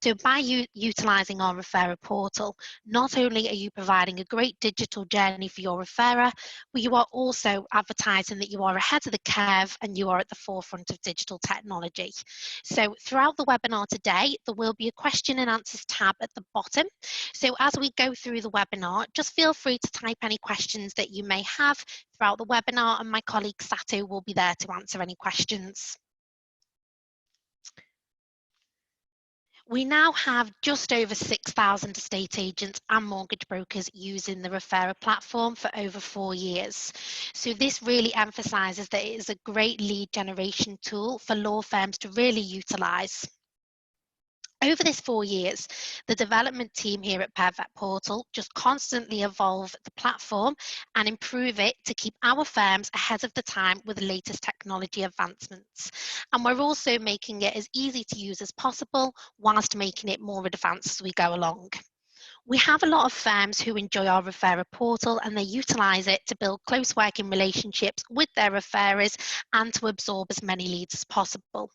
So by utilising our referrer portal, not only are you providing a great digital journey for your referrer, but you are also advertising that you are ahead of the curve and you are at the forefront of digital technology. So throughout the webinar today, there will be a question and answers tab at the bottom. So as we go through the webinar, just feel free to type any questions that you may have throughout the webinar, and my colleague Sato will be there to answer any questions. We now have just over 6,000 estate agents and mortgage brokers using the referrer platform for over 4 years. So this really emphasises that it is a great lead generation tool for law firms to really utilise. Over this 4 years, the development team here at Perfect Portal just constantly evolve the platform and improve it to keep our firms ahead of the time with the latest technology advancements. And we're also making it as easy to use as possible whilst making it more advanced as we go along. We have a lot of firms who enjoy our referrer portal and they utilise it to build close working relationships with their referrers and to absorb as many leads as possible.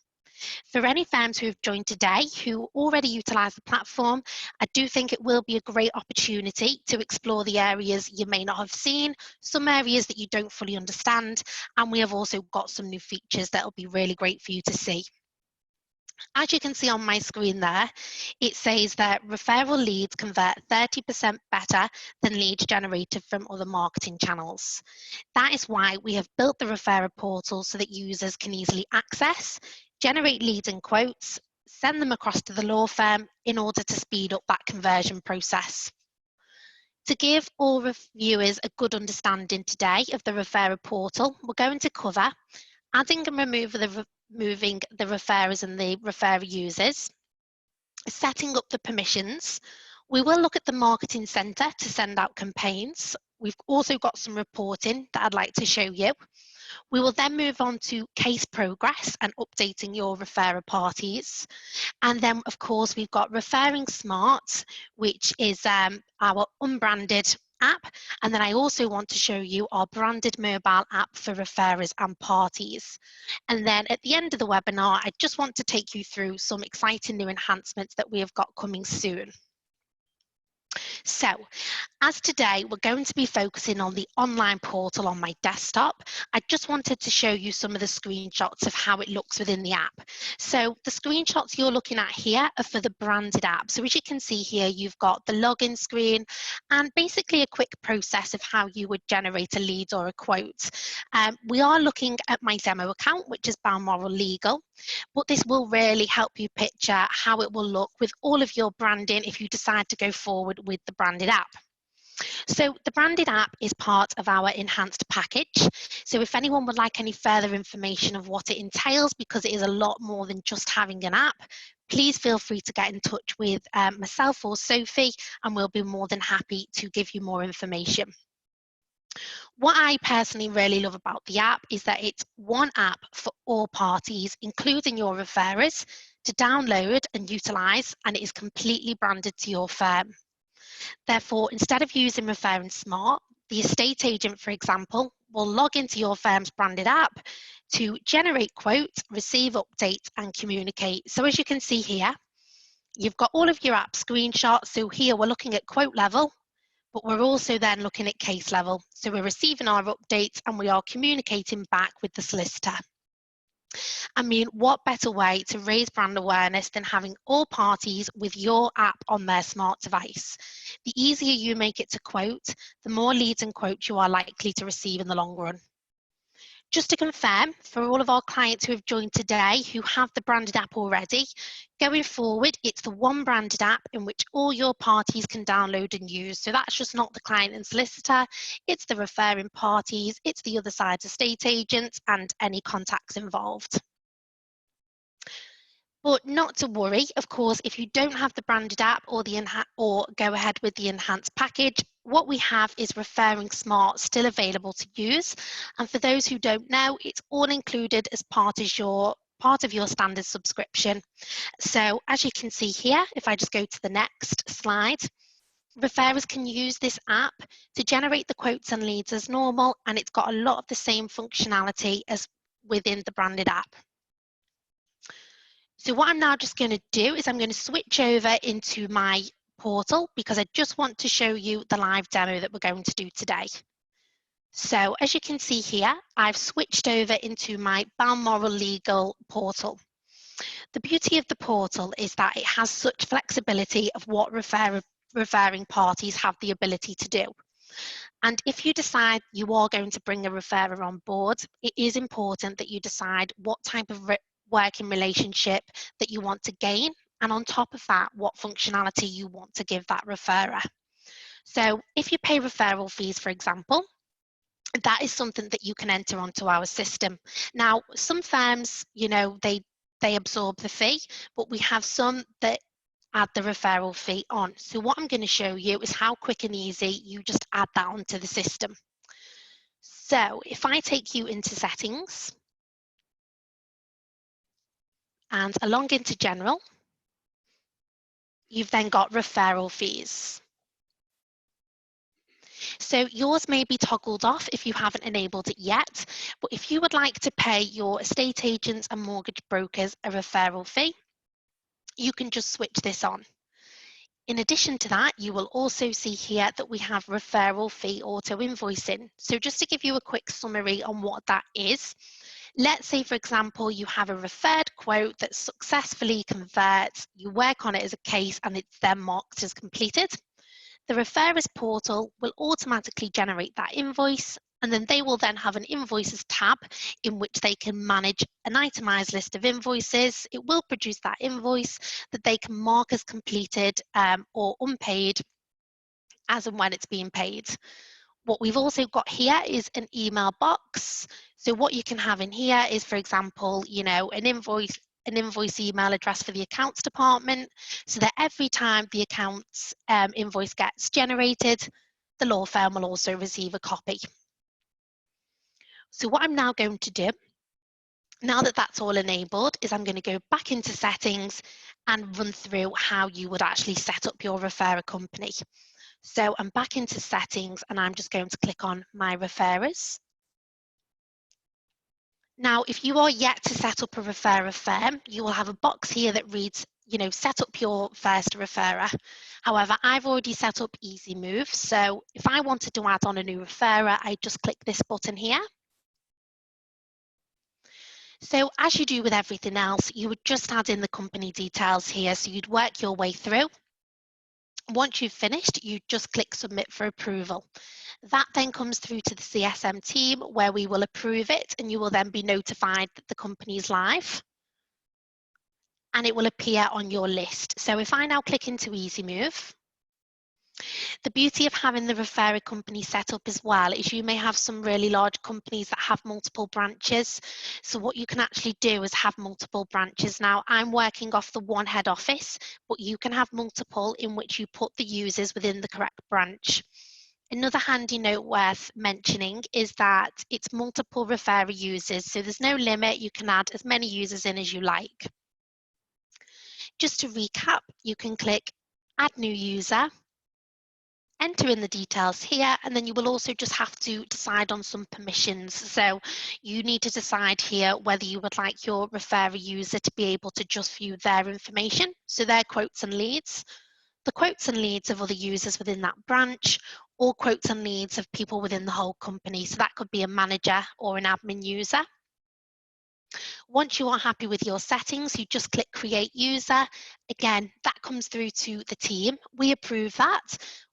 For any firms who have joined today who already utilise the platform, I do think it will be a great opportunity to explore the areas you may not have seen, some areas that you don't fully understand, and we have also got some new features that will be really great for you to see. As you can see on my screen there, it says that referral leads convert 30% better than leads generated from other marketing channels. That is why we have built the referrer portal so that users can easily access, generate leads and quotes, send them across to the law firm in order to speed up that conversion process. To give all reviewers a good understanding today of the referrer portal, we're going to cover adding and removing the referrers and the referrer users, setting up the permissions. We will look at the marketing centre to send out campaigns. We've also got some reporting that I'd like to show you. We will then move on to case progress and updating your referrer parties. And then, of course, we've got Referring Smart, which is our unbranded app. And then I also want to show you our branded mobile app for referrers and parties. And then at the end of the webinar, I just want to take you through some exciting new enhancements that we have got coming soon. So, as today we're going to be focusing on the online portal on my desktop, I just wanted to show you some of the screenshots of how it looks within the app. So the screenshots you're looking at here are for the branded app. So as you can see here, you've got the login screen and basically a quick process of how you would generate a lead or a quote. We are looking at my demo account, which is Balmoral Legal, but this will really help you picture how it will look with all of your branding if you decide to go forward with the branded app. So the branded app is part of our enhanced package. So if anyone would like any further information of what it entails, because it is a lot more than just having an app, please feel free to get in touch with myself or Sophie, and we'll be more than happy to give you more information. What I personally really love about the app is that it's one app for all parties, including your referrers, to download and utilise, and it is completely branded to your firm. Therefore, instead of using Referring Smart, the estate agent, for example, will log into your firm's branded app to generate quotes, receive updates and communicate. So as you can see here, you've got all of your app screenshots. So here we're looking at quote level, but we're also then looking at case level. So we're receiving our updates and we are communicating back with the solicitor. I mean, what better way to raise brand awareness than having all parties with your app on their smart device? The easier you make it to quote, the more leads and quotes you are likely to receive in the long run. Just to confirm, for all of our clients who have joined today who have the branded app already, going forward, it's the one branded app in which all your parties can download and use. So that's just not the client and solicitor, it's the referring parties, it's the other side's estate agents and any contacts involved. But not to worry, of course, if you don't have the branded app or go ahead with the enhanced package, what we have is Referring Smart still available to use. And for those who don't know, it's all included as part of your standard subscription. So as you can see here, if I just go to the next slide, referrers can use this app to generate the quotes and leads as normal, and it's got a lot of the same functionality as within the branded app. So what I'm now just going to do is I'm going to switch over into my portal because I just want to show you the live demo that we're going to do today. So as you can see here, I've switched over into my Balmoral Legal portal. The beauty of the portal is that it has such flexibility of what referring parties have the ability to do. And if you decide you are going to bring a referrer on board, it is important that you decide what type of working relationship that you want to gain, and on top of that, what functionality you want to give that referrer. So if you pay referral fees, for example, that is something that you can enter onto our system. Now, some firms, you know, they absorb the fee, but we have some that add the referral fee on. So what I'm going to show you is how quick and easy you just add that onto the system. So if I take you into settings and along into general, you've then got referral fees. So yours may be toggled off if you haven't enabled it yet, but if you would like to pay your estate agents and mortgage brokers a referral fee, you can just switch this on. In addition to that, you will also see here that we have referral fee auto invoicing. So just to give you a quick summary on what that is, let's say, for example, you have a referred quote that successfully converts, you work on it as a case and it's then marked as completed. The referrer's portal will automatically generate that invoice, and then they will then have an invoices tab in which they can manage an itemized list of invoices. It will produce that invoice that they can mark as completed or unpaid as and when it's being paid. What we've also got here is an email box. So what you can have in here is, for example, you know, an invoice email address for the accounts department, so that every time the accounts invoice gets generated, the law firm will also receive a copy. So what I'm now going to do, now that that's all enabled, is I'm going to go back into settings and run through how you would actually set up your referrer company. So I'm back into settings and I'm just going to click on my referrers. Now, if you are yet to set up a referrer firm, you will have a box here that reads, you know, set up your first referrer. However, I've already set up Easy Move. So if I wanted to add on a new referrer, I just click this button here. So as you do with everything else, you would just add in the company details here. So you'd work your way through. Once you've finished, you just click submit for approval. That then comes through to the CSM team where we will approve it, and you will then be notified that the company is live and it will appear on your list. So if I now click into Easy Move, the beauty of having the referrer company set up as well is you may have some really large companies that have multiple branches. So what you can actually do is have multiple branches. Now, I'm working off the one head office, but you can have multiple in which you put the users within the correct branch. Another handy note worth mentioning is that it's multiple referrer users, so there's no limit. You can add as many users in as you like. Just to recap, you can click Add New User, enter in the details here, and then you will also just have to decide on some permissions. So you need to decide here whether you would like your referrer user to be able to just view their information, so their quotes and leads, the quotes and leads of other users within that branch, or quotes and leads of people within the whole company. So that could be a manager or an admin user. Once you are happy with your settings, you just click Create User. Again, that comes through to the team. We approve that.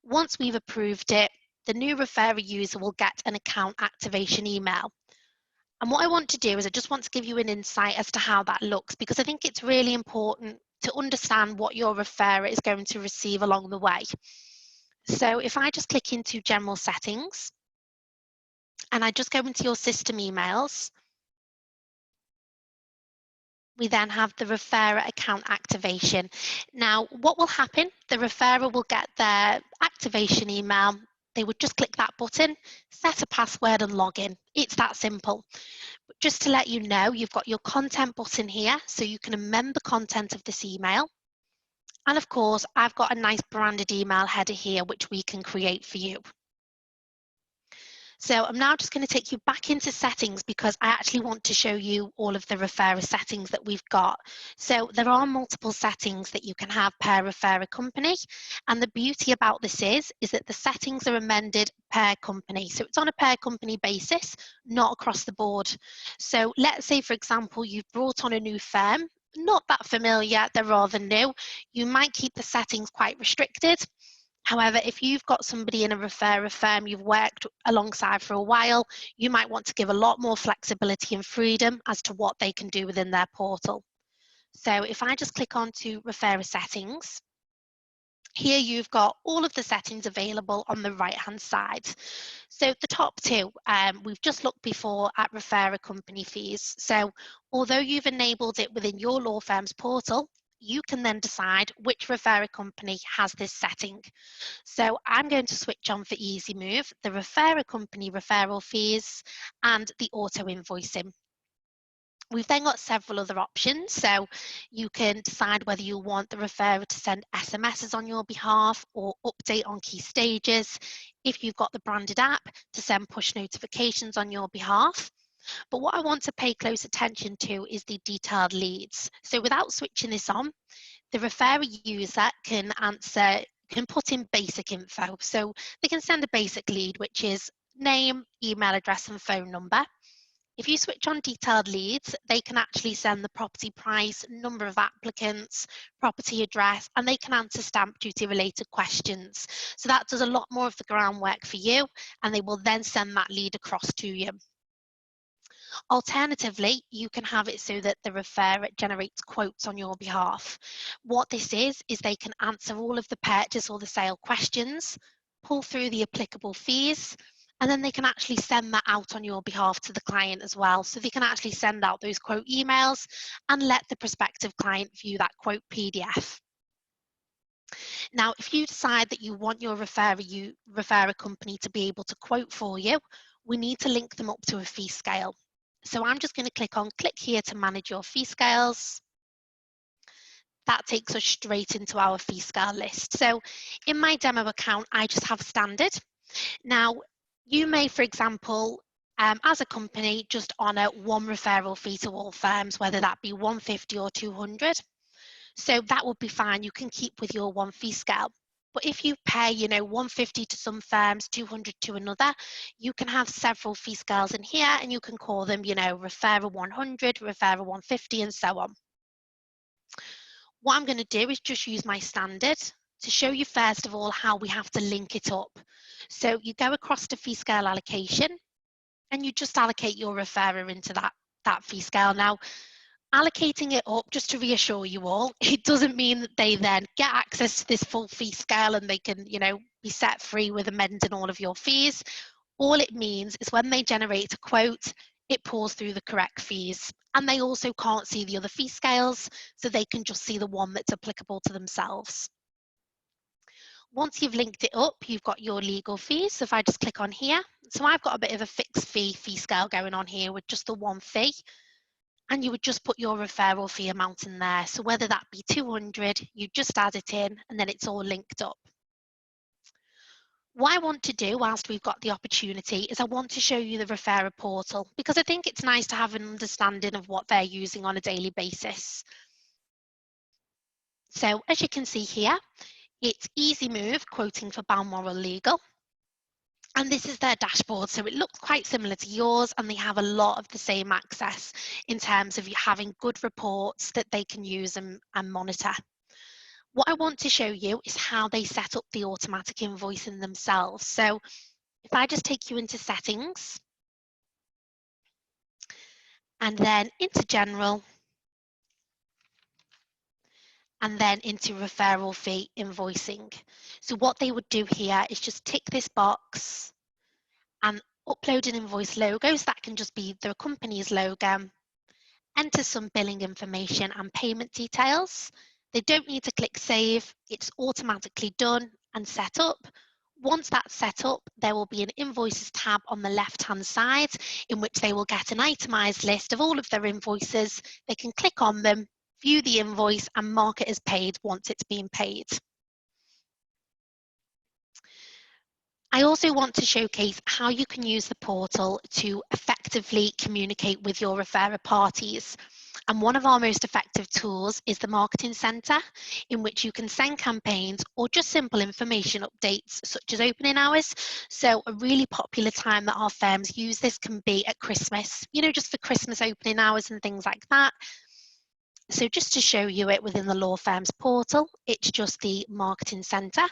Once we've approved it, the new referrer user will get an account activation email. And what I want to do is I just want to give you an insight as to how that looks, because I think it's really important to understand what your referrer is going to receive along the way. So if I just click into General Settings, and I just go into your system emails, we then have the referrer account activation. Now, what will happen? The referrer will get their activation email. They would just click that button, set a password and log in. It's that simple. But just to let you know, you've got your content button here, so you can amend the content of this email. And of course, I've got a nice branded email header here, which we can create for you. So I'm now just going to take you back into settings because I actually want to show you all of the referrer settings that we've got. So there are multiple settings that you can have per referrer company. And the beauty about this is that the settings are amended per company. So it's on a per company basis, not across the board. So let's say, for example, you've brought on a new firm, not that familiar, they're rather new. You might keep the settings quite restricted. However, if you've got somebody in a referrer firm you've worked alongside for a while, you might want to give a lot more flexibility and freedom as to what they can do within their portal. So if I just click on to referrer settings, here you've got all of the settings available on the right hand side. So the top two, we've just looked before at referrer company fees. So although you've enabled it within your law firm's portal, you can then decide which referrer company has this setting. So I'm going to switch on for Easy Move, the referrer company referral fees and the auto invoicing. We've then got several other options. So you can decide whether you want the referrer to send SMSs on your behalf or update on key stages. If you've got the branded app, to send push notifications on your behalf. But what I want to pay close attention to is the detailed leads. So without switching this on, the referrer user can put in basic info. So they can send a basic lead, which is name, email address, and phone number. If you switch on detailed leads, they can actually send the property price, number of applicants, property address, and they can answer stamp duty related questions. So that does a lot more of the groundwork for you, and they will then send that lead across to you. Alternatively, you can have it so that the referrer generates quotes on your behalf. What this is they can answer all of the purchase or the sale questions, pull through the applicable fees, and then they can actually send that out on your behalf to the client as well. So they can actually send out those quote emails and let the prospective client view that quote PDF. Now, if you decide that you want your referrer company to be able to quote for you, we need to link them up to a fee scale. So I'm just going to click here to manage your fee scales. That takes us straight into our fee scale list. So in my demo account, I just have standard. Now, you may, for example, as a company, just honour one referral fee to all firms, whether that be 150 or 200. So that would be fine. You can keep with your one fee scale. But if you pay, 150 to some firms, 200 to another, you can have several fee scales in here and you can call them, referrer 100, referrer 150, and so on. What I'm going to do is just use my standard to show you first of all how we have to link it up. So you go across to fee scale allocation and you just allocate your referrer into that fee scale. Now, allocating it up, just to reassure you all, it doesn't mean that they then get access to this full fee scale and they can, be set free with amending all of your fees. All it means is when they generate a quote, it pulls through the correct fees. And they also can't see the other fee scales, so they can just see the one that's applicable to themselves. Once you've linked it up, you've got your legal fees. So if I just click on here, so I've got a bit of a fixed fee scale going on here with just the one fee. And you would just put your referral fee amount in there. So whether that be 200, you just add it in and then it's all linked up. What I want to do whilst we've got the opportunity is I want to show you the referrer portal because I think it's nice to have an understanding of what they're using on a daily basis. So as you can see here, it's Easy Move quoting for Balmoral Legal. And this is their dashboard, so it looks quite similar to yours and they have a lot of the same access in terms of you having good reports that they can use and monitor. What I want to show you is how they set up the automatic invoicing themselves. So if I just take you into settings and then into general and then into referral fee invoicing. So what they would do here is just tick this box and upload an invoice logo, so that can just be the company's logo, enter some billing information and payment details. They don't need to click save, it's automatically done and set up. Once that's set up, there will be an invoices tab on the left-hand side in which they will get an itemized list of all of their invoices. They can click on them, view the invoice and mark it as paid once it's been paid. I also want to showcase how you can use the portal to effectively communicate with your referrer parties. And one of our most effective tools is the Marketing Centre, in which you can send campaigns or just simple information updates, such as opening hours. So a really popular time that our firms use this can be at Christmas, just for Christmas opening hours and things like that. So just to show you it within the law firm's portal, it's just the Marketing Centre.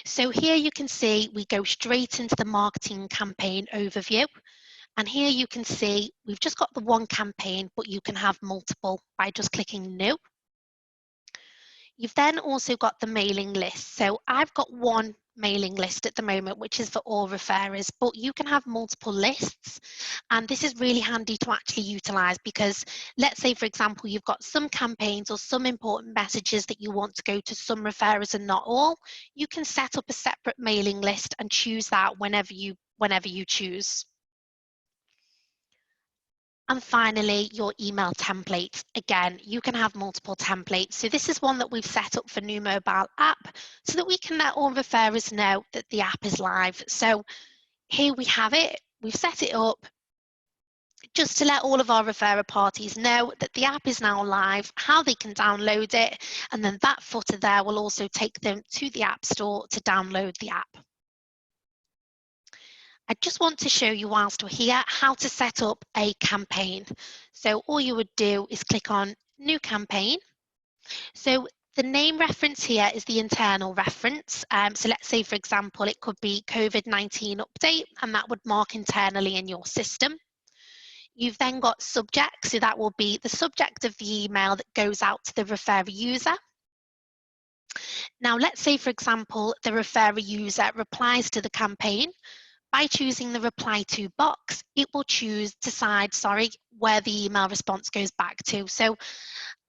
So here you can see we go straight into the marketing campaign overview. And here you can see we've just got the one campaign, but you can have multiple by just clicking New. You've then also got the mailing list. So I've got one mailing list at the moment, which is for all referrers, but you can have multiple lists. And this is really handy to actually utilize because let's say, for example, you've got some campaigns or some important messages that you want to go to some referrers and not all. You can set up a separate mailing list and choose that whenever you choose. And finally, your email templates. Again, you can have multiple templates. So this is one that we've set up for new mobile app so that we can let all referrers know that the app is live. So here we have it. We've set it up just to let all of our referrer parties know that the app is now live, how they can download it, and then that footer there will also take them to the App Store to download the app. I just want to show you whilst we're here how to set up a campaign. So all you would do is click on New Campaign. So the name reference here is the internal reference. So let's say, for example, it could be COVID-19 update, and that would mark internally in your system. You've then got subject, so that will be the subject of the email that goes out to the referrer user. Now, let's say, for example, the referrer user replies to the campaign. By choosing the reply to box, it will decide where the email response goes back to. So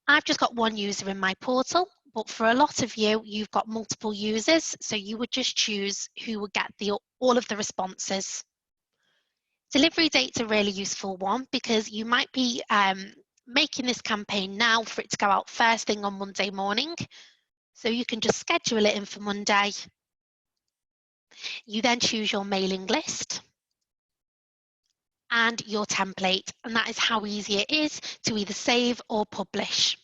I've just got one user in my portal, but for a lot of you, you've got multiple users. So you would just choose who would get all of the responses. Delivery date's a really useful one because you might be making this campaign now for it to go out first thing on Monday morning. So you can just schedule it in for Monday. You then choose your mailing list and your template, and that is how easy it is to either save or publish.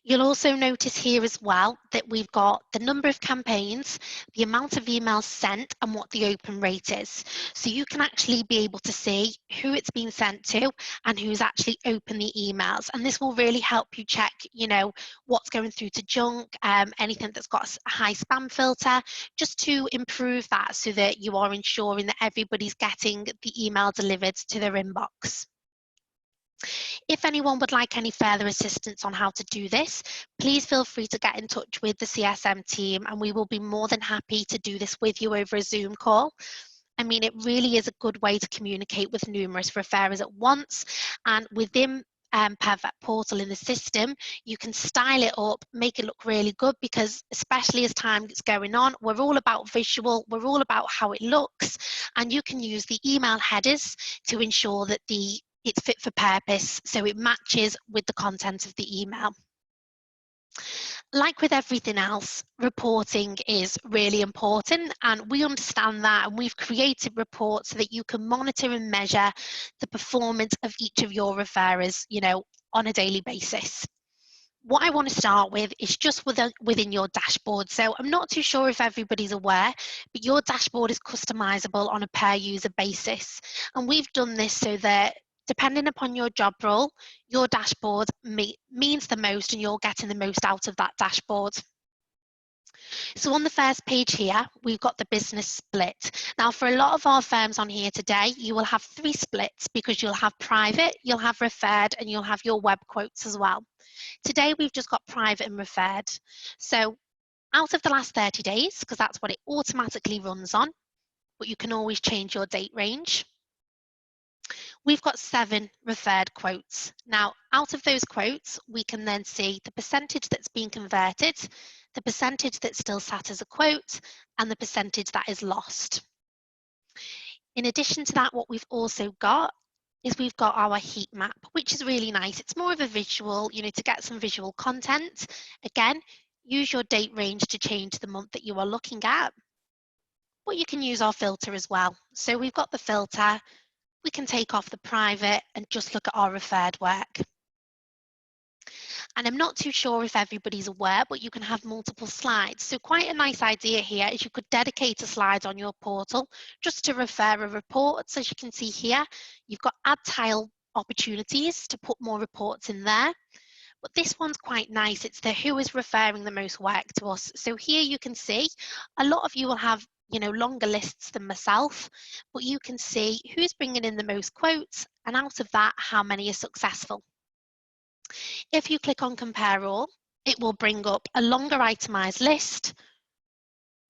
You'll also notice here as well that we've got the number of campaigns, the amount of emails sent, and what the open rate is. So you can actually be able to see who it's been sent to and who's actually opened the emails. And this will really help you check, what's going through to junk, anything that's got a high spam filter, just to improve that so that you are ensuring that everybody's getting the email delivered to their inbox. If anyone would like any further assistance on how to do this, please feel free to get in touch with the CSM team and we will be more than happy to do this with you over a Zoom call. I mean, it really is a good way to communicate with numerous referrers at once, and within Perfect Portal in the system, you can style it up, make it look really good, because especially as time is going on, we're all about visual, we're all about how it looks, and you can use the email headers to ensure that it's fit for purpose, so it matches with the content of the email. Like with everything else, reporting is really important, and we understand that, and we've created reports so that you can monitor and measure the performance of each of your referrers, on a daily basis. What I want to start with is just within your dashboard. So I'm not too sure if everybody's aware, but your dashboard is customizable on a per user basis. And we've done this so that depending upon your job role, your dashboard means the most and you're getting the most out of that dashboard. So on the first page here, we've got the business split. Now, for a lot of our firms on here today, you will have 3 splits because you'll have private, you'll have referred, and you'll have your web quotes as well. Today, we've just got private and referred. So out of the last 30 days, because that's what it automatically runs on, but you can always change your date range. We've got 7 referred quotes. Now, out of those quotes, we can then see the percentage that's been converted, the percentage that's still sat as a quote, and the percentage that is lost. In addition to that, what we've also got is we've got our heat map, which is really nice. It's more of a visual, to get some visual content. Again, Use your date range to change the month that you are looking at, but you can use our filter as well. So we've got the filter, we can take off the private and just look at our referred work. And I'm not too sure if everybody's aware, but you can have multiple slides. So quite a nice idea here is you could dedicate a slide on your portal just to refer a report. So as you can see here, you've got add tile opportunities to put more reports in there. But this one's quite nice. It's the who is referring the most work to us. So here you can see a lot of you will have longer lists than myself, but you can see who's bringing in the most quotes, and out of that, how many are successful. If you click on compare all, it will bring up a longer itemized list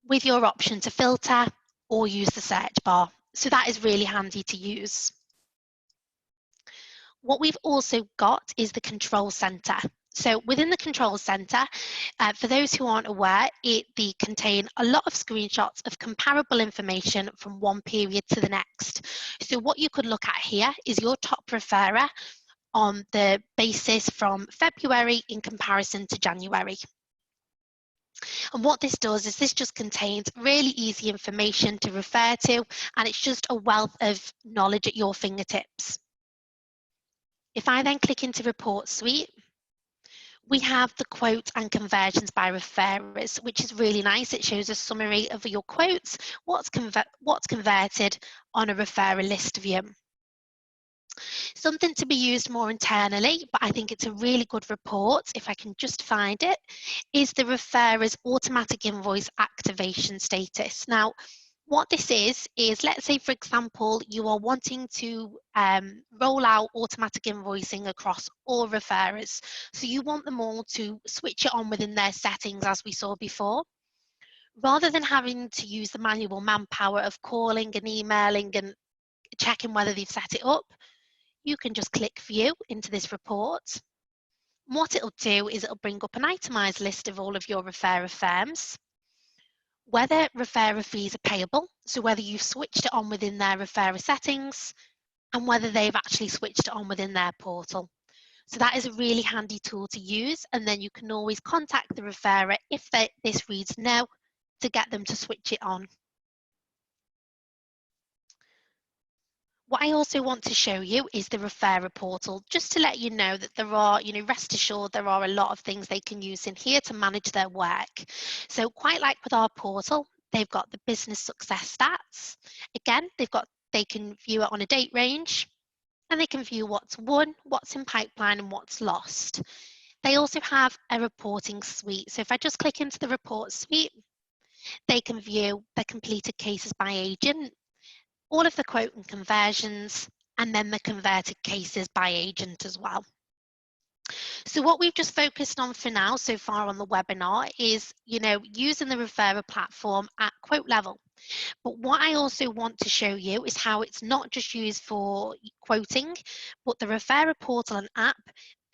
with your option to filter or use the search bar. So that is really handy to use. What we've also got is the control center. So within the control center, for those who aren't aware, they contain a lot of screenshots of comparable information from one period to the next. So what you could look at here is your top referrer on the basis from February in comparison to January. And what this does is this just contains really easy information to refer to, and it's just a wealth of knowledge at your fingertips. If I then click into Report Suite, we have the quote and conversions by referrers, which is really nice. It shows a summary of your quotes, what's converted on a referrer list view. Something to be used more internally, but I think it's a really good report, if I can just find it, is the referrer's automatic invoice activation status. Now, what this is let's say, for example, you are wanting to roll out automatic invoicing across all referrers. So you want them all to switch it on within their settings, as we saw before. Rather than having to use the manual manpower of calling and emailing and checking whether they've set it up, you can just click View into this report. What it'll do is it'll bring up an itemized list of all of your referrer firms, whether referrer fees are payable, so whether you've switched it on within their referrer settings, and whether they've actually switched it on within their portal. So that is a really handy tool to use, and then you can always contact the referrer if this reads no to get them to switch it on. What I also want to show you is the referrer portal, just to let you know that there are, rest assured, there are a lot of things they can use in here to manage their work. So quite like with our portal, they've got the business success stats. Again, they can view it on a date range, and they can view what's won, what's in pipeline, and what's lost. They also have a reporting suite. So if I just click into the report suite, they can view the completed cases by agent, all of the quote and conversions, and then the converted cases by agent as well. So what we've just focused on for now so far on the webinar is, using the referrer platform at quote level. But what I also want to show you is how it's not just used for quoting, but the referrer portal and app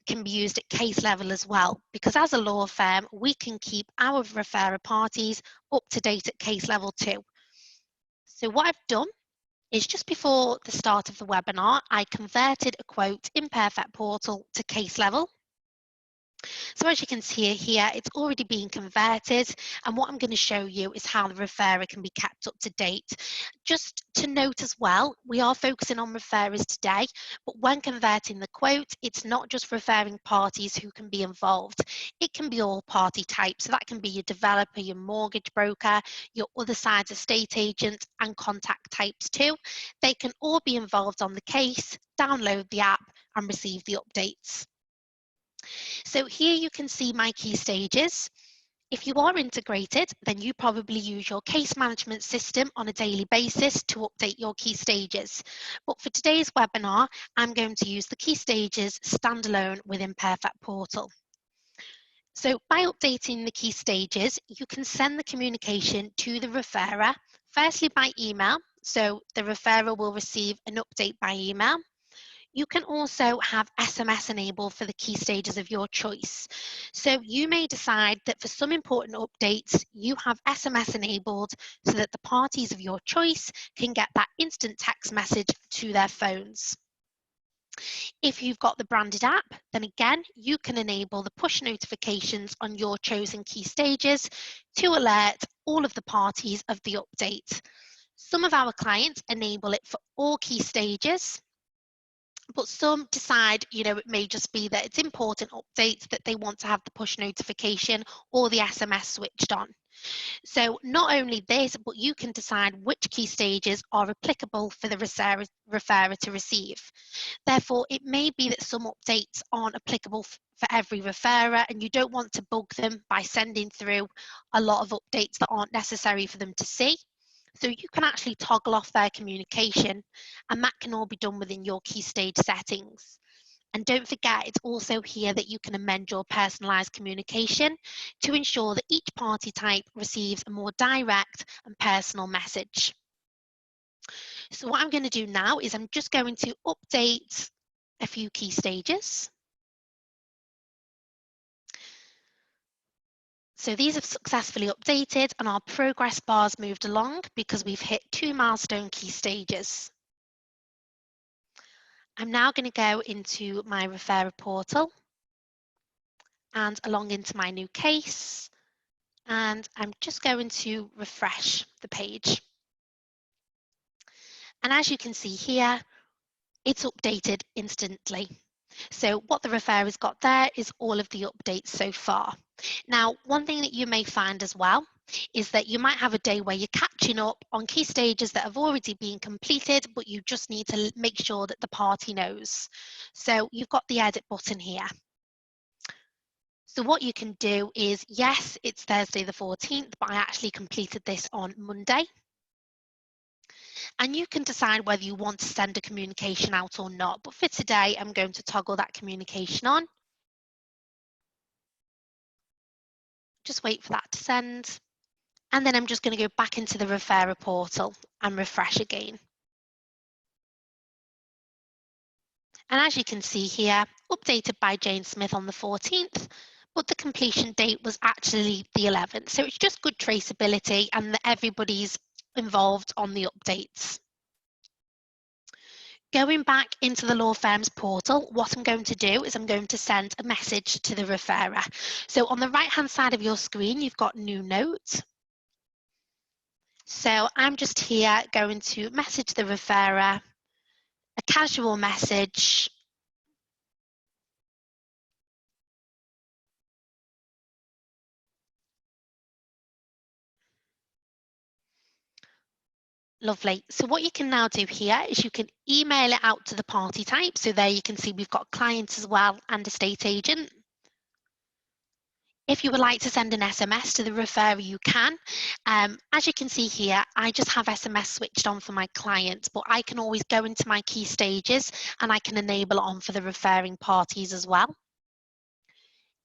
can be used at case level as well, because as a law firm, we can keep our referrer parties up to date at case level too. So what I've done is just before the start of the webinar, I converted a quote in Perfect Portal to case level. So as you can see here, it's already been converted, and what I'm going to show you is how the referrer can be kept up to date. Just to note as well, we are focusing on referrers today, but when converting the quote, it's not just referring parties who can be involved. It can be all party types, so that can be your developer, your mortgage broker, your other side's estate agent, and contact types too. They can all be involved on the case, download the app, and receive the updates. So here you can see my key stages. If you are integrated, then you probably use your case management system on a daily basis to update your key stages. But for today's webinar, I'm going to use the key stages standalone within Perfect Portal. So by updating the key stages, you can send the communication to the referrer, firstly by email. So the referrer will receive an update by email. You can also have SMS enabled for the key stages of your choice. So you may decide that for some important updates, you have SMS enabled so that the parties of your choice can get that instant text message to their phones. If you've got the branded app, then again, you can enable the push notifications on your chosen key stages to alert all of the parties of the update. Some of our clients enable it for all key stages, but some decide, it may just be that it's important updates that they want to have the push notification or the SMS switched on. So not only this, but you can decide which key stages are applicable for the referrer to receive. Therefore, it may be that some updates aren't applicable for every referrer, and you don't want to bug them by sending through a lot of updates that aren't necessary for them to see. So you can actually toggle off their communication, and that can all be done within your key stage settings. And don't forget, it's also here that you can amend your personalised communication to ensure that each party type receives a more direct and personal message. So what I'm going to do now is I'm just going to update a few key stages. So these have successfully updated and our progress bars moved along because we've hit 2 milestone key stages. I'm now going to go into my referrer portal and along into my new case, and I'm just going to refresh the page. And as you can see here, it's updated instantly. So what the referrer's got there is all of the updates so far. Now, one thing that you may find as well is that you might have a day where you're catching up on key stages that have already been completed, but you just need to make sure that the party knows. So you've got the edit button here. So what you can do is, yes, it's Thursday the 14th, but I actually completed this on Monday. And you can decide whether you want to send a communication out or not. But for today, I'm going to toggle that communication on. Just wait for that to send. And then I'm just going to go back into the referrer portal and refresh again. And as you can see here, updated by Jane Smith on the 14th, but the completion date was actually the 11th. So it's just good traceability and that everybody's involved on the updates. Going back into the law firm's portal, what I'm going to do is I'm going to send a message to the referrer. So on the right-hand side of your screen, you've got new note. So I'm just here going to message the referrer, a casual message. Lovely. So what you can now do here is you can email it out to the party type. So there you can see we've got clients as well and estate agent. If you would like to send an SMS to the referrer, you can. As you can see here, I just have SMS switched on for my clients, but I can always go into my key stages and I can enable it on for the referring parties as well.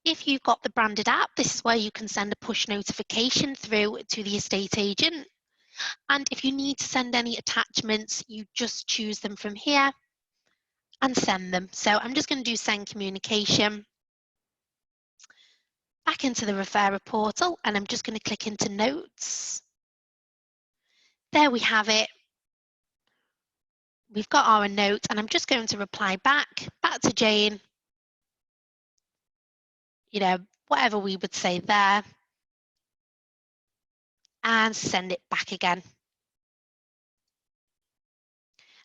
If you've got the branded app, this is where you can send a push notification through to the estate agent. And if you need to send any attachments, you just choose them from here and send them. So I'm just going to do send communication. Back into the referrer portal, and I'm just going to click into notes. There we have it. We've got our note, and I'm just going to reply back to Jane, whatever we would say there, and send it back again.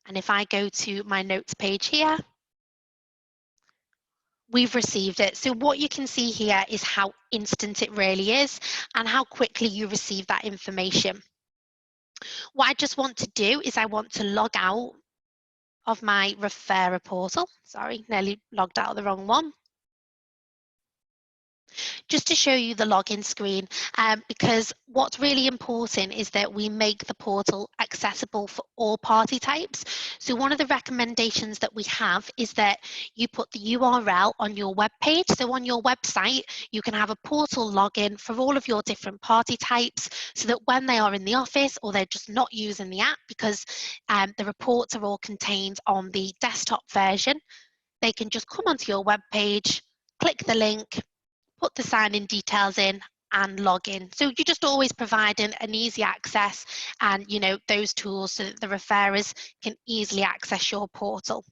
And if I go to my notes page here, we've received it. So what you can see here is how instant it really is and how quickly you receive that information. What I just want to do is I want to log out of my referrer portal. Sorry, nearly logged out of the wrong one. Just to show you the login screen, because what's really important is that we make the portal accessible for all party types. So one of the recommendations that we have is that you put the URL on your web page. So on your website, you can have a portal login for all of your different party types so that when they are in the office or they're just not using the app, because the reports are all contained on the desktop version, they can just come onto your web page, click the link, put the sign-in details in and log in. So you're just always providing an easy access and those tools so that the referrers can easily access your portal.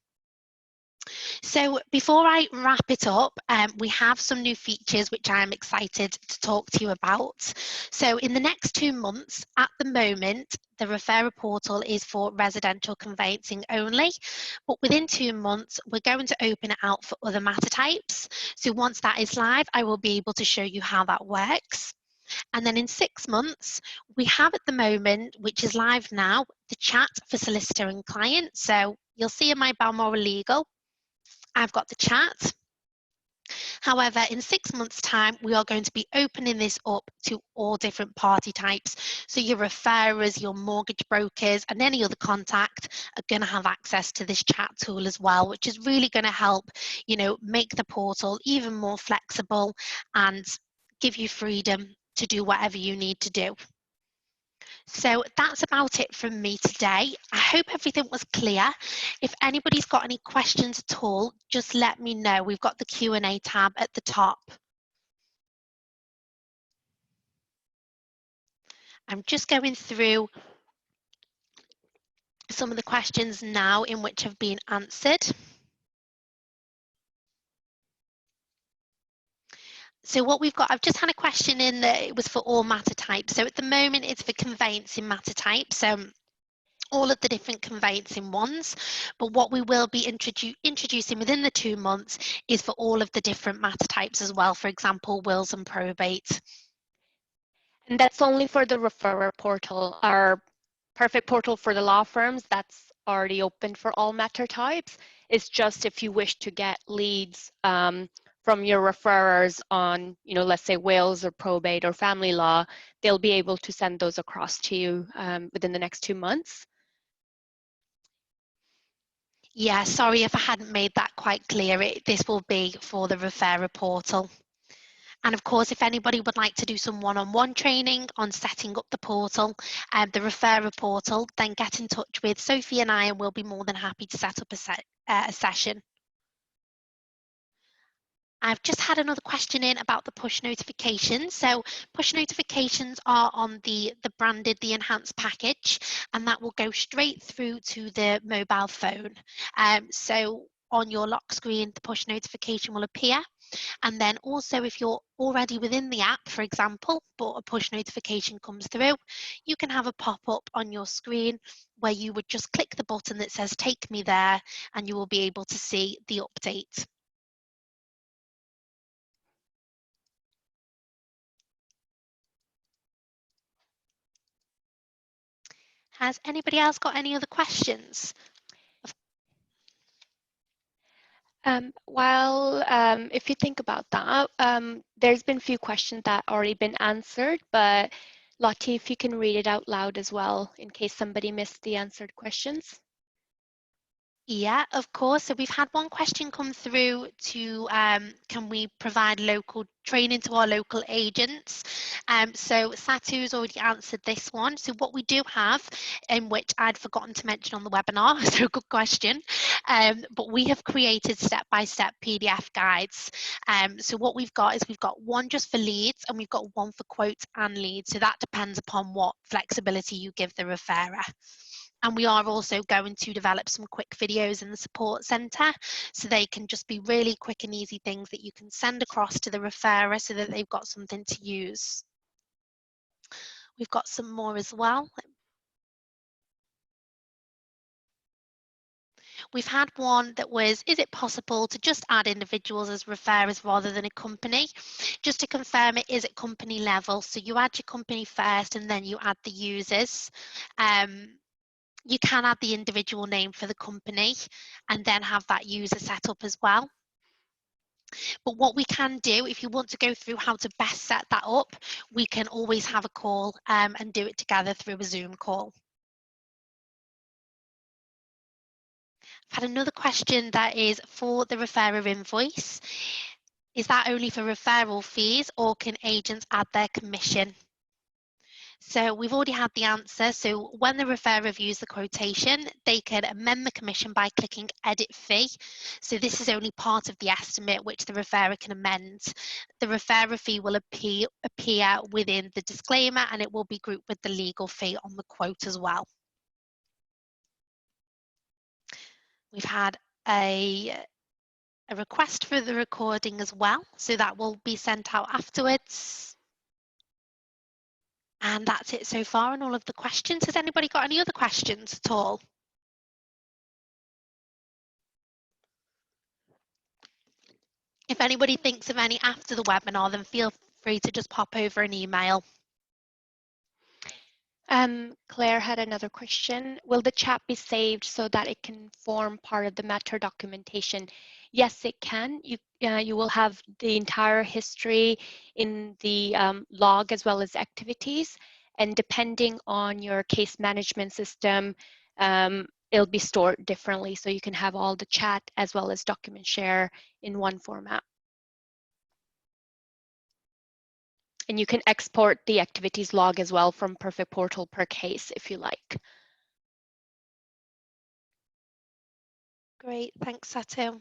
So before I wrap it up, we have some new features which I'm excited to talk to you about. So in the next 2 months, at the moment, the referrer portal is for residential conveyancing only, but within 2 months, we're going to open it out for other matter types. So once that is live, I will be able to show you how that works. And then in 6 months, we have at the moment, which is live now, the chat for solicitor and client. So you'll see in my Balmoral Legal, I've got the chat. However, in 6 months' time, we are going to be opening this up to all different party types. So your referrers, your mortgage brokers, and any other contact are going to have access to this chat tool as well, which is really going to help, make the portal even more flexible and give you freedom to do whatever you need to do. So that's about it from me today. I hope everything was clear. If anybody's got any questions at all, just let me know. We've got the Q&A tab at the top. I'm just going through some of the questions now in which have been answered. So what we've got, I've just had a question in that it was for all matter types. So at the moment it's for conveyancing matter types. So all of the different conveyancing ones, but what we will be introducing within the 2 months is for all of the different matter types as well, for example, wills and probate. And that's only for the referrer portal. Our perfect portal for the law firms, that's already open for all matter types. It's just if you wish to get leads from your referrers on, let's say wills or probate or family law, they'll be able to send those across to you within the next 2 months. Yeah, sorry if I hadn't made that quite clear. This will be for the referrer portal. And of course, if anybody would like to do some one-on-one training on setting up the portal, the referrer portal, then get in touch with Sophie and I, and we'll be more than happy to set up a session. I've just had another question in about the push notifications. So push notifications are on the branded, the enhanced package, and that will go straight through to the mobile phone. So on your lock screen, the push notification will appear. And then also if you're already within the app, for example, but a push notification comes through, you can have a pop-up on your screen where you would just click the button that says take me there, and you will be able to see the update. Has anybody else got any other questions? If you think about that, there's been a few questions that already been answered, but Lottie, if you can read it out loud as well, in case somebody missed the answered questions. Yeah, of course. So we've had one question come through to can we provide local training to our local agents? So Satu's already answered this one. So what we do have, in which I'd forgotten to mention on the webinar, so good question, but we have created step-by-step PDF guides. So what we've got is we've got one just for leads and we've got one for quotes and leads. So that depends upon what flexibility you give the referrer. And we are also going to develop some quick videos in the support centre, so they can just be really quick and easy things that you can send across to the referrer so that they've got something to use. We've got some more as well. We've had one that was, is it possible to just add individuals as referrers rather than a company? Just to confirm, it is at company level. So you add your company first and then you add the users. You can add the individual name for the company and then have that user set up as well. But what we can do, if you want to go through how to best set that up, we can always have a call and do it together through a Zoom call. I've had another question that is for the referrer invoice. Is that only for referral fees or can agents add their commission? So we've already had the answer. So when the referrer reviews the quotation, they can amend the commission by clicking edit fee. So this is only part of the estimate which the referrer can amend. The referrer fee will appear within the disclaimer and it will be grouped with the legal fee on the quote as well. We've had a a request for the recording as well, so that will be sent out afterwards. And that's it so far on all of the questions. Has anybody got any other questions at all? If anybody thinks of any after the webinar, then feel free to just pop over an email. Claire had another question. Will the chat be saved so that it can form part of the matter documentation? Yes, it can. You will have the entire history in the log as well as activities. And depending on your case management system, it'll be stored differently. So you can have all the chat as well as document share in one format. And you can export the activities log as well from Perfect Portal per case if you like. Great, thanks, Satu.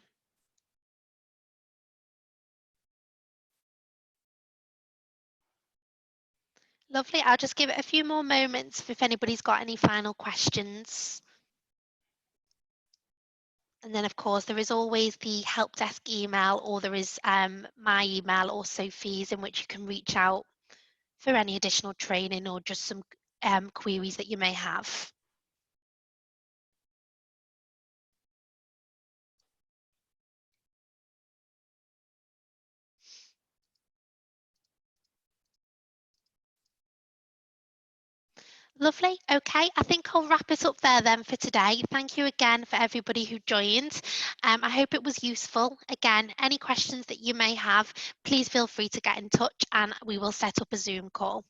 Lovely, I'll just give it a few more moments if anybody's got any final questions. And then, of course, there is always the help desk email, or there is my email or Sophie's, in which you can reach out for any additional training or just some queries that you may have. Lovely. Okay, I think I'll wrap it up there then for today. Thank you again for everybody who joined. I hope it was useful. Again, any questions that you may have, please feel free to get in touch and we will set up a Zoom call.